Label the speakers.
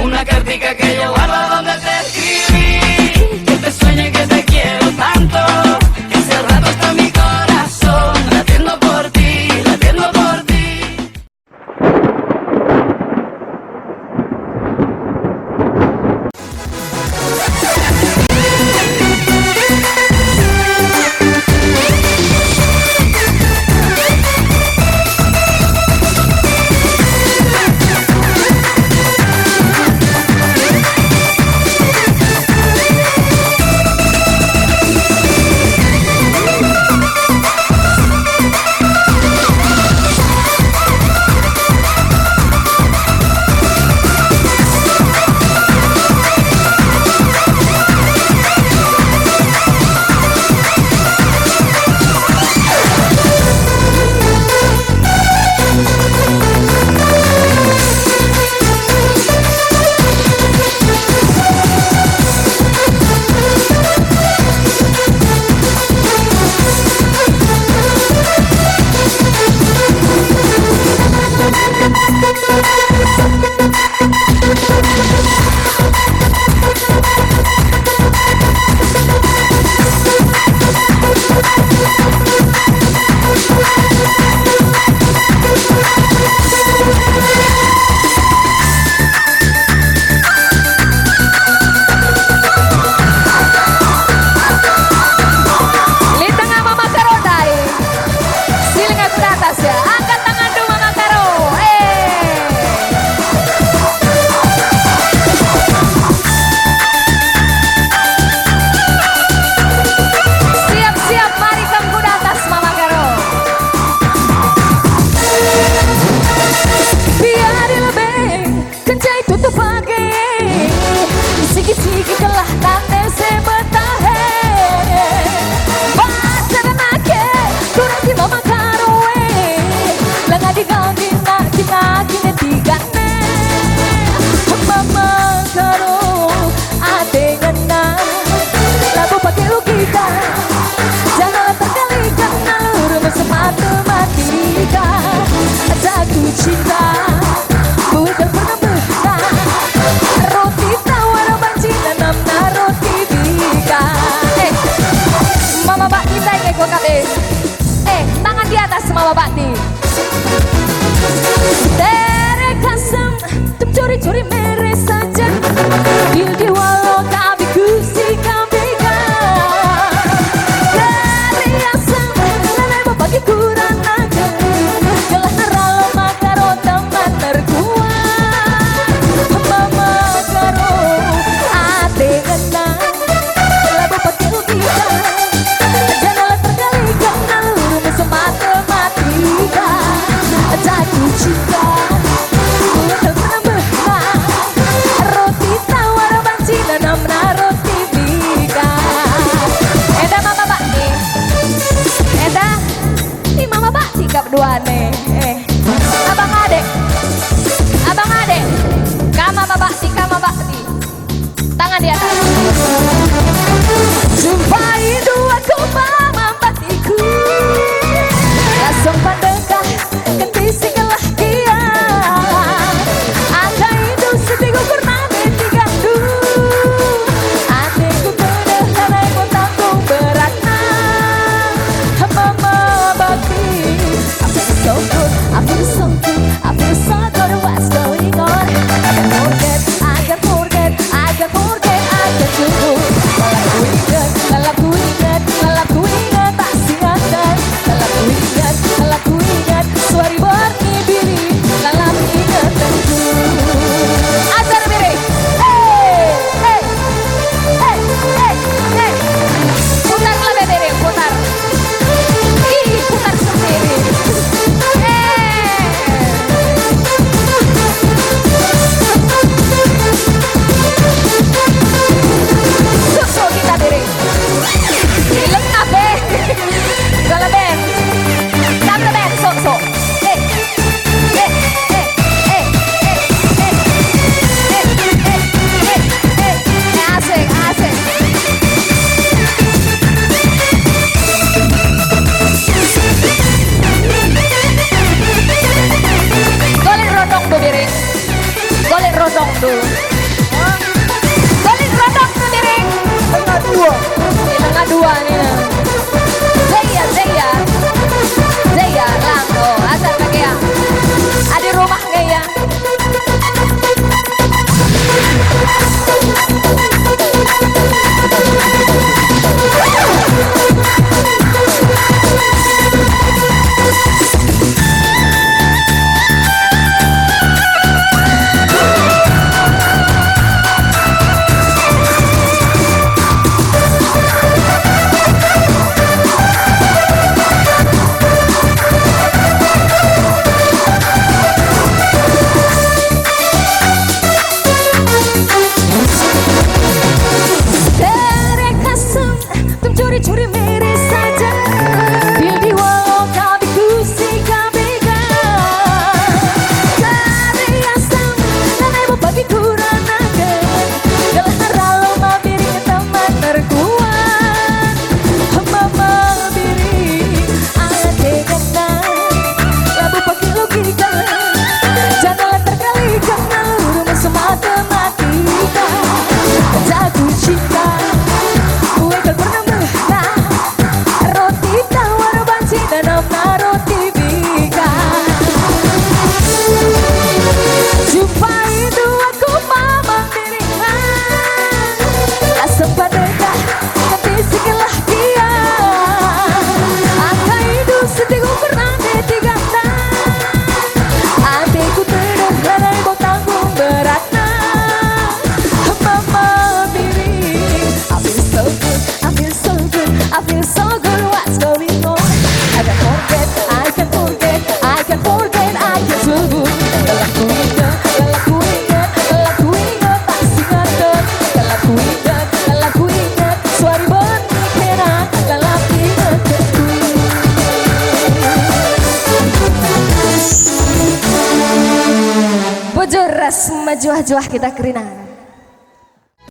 Speaker 1: una cartica que yo guardo donde te escribí, que te sueñe que te quiero tanto, que hace rato está mi corazón latiendo por ti, latiendo por ti.
Speaker 2: Tangan di atas Mama Bakti. Tere kasam tum curi-curi mere saja dil di walau kabi kusi kabika dari asam lele bagi kurang aja jelas neralo makaro teman terkuat mama karo ate ngena lebo pakai kita jangan tergali kenal matematika jatuh cinta bulan pernah roti tawar dua nih nah. Zaya lang oh asal kaki ya ada rumah nggak ya चोरी मेरे साजा दिल दीवारों का भी खुशी का बेगा cari asam dan ibu bagi kurang agar dalam terlalu mabiri teman terkuat mama biri ada kena ibu bagi logika janganlah terkali karena rumus matematika jatuh cinta gue kan pernah Juah-juah kita kerina.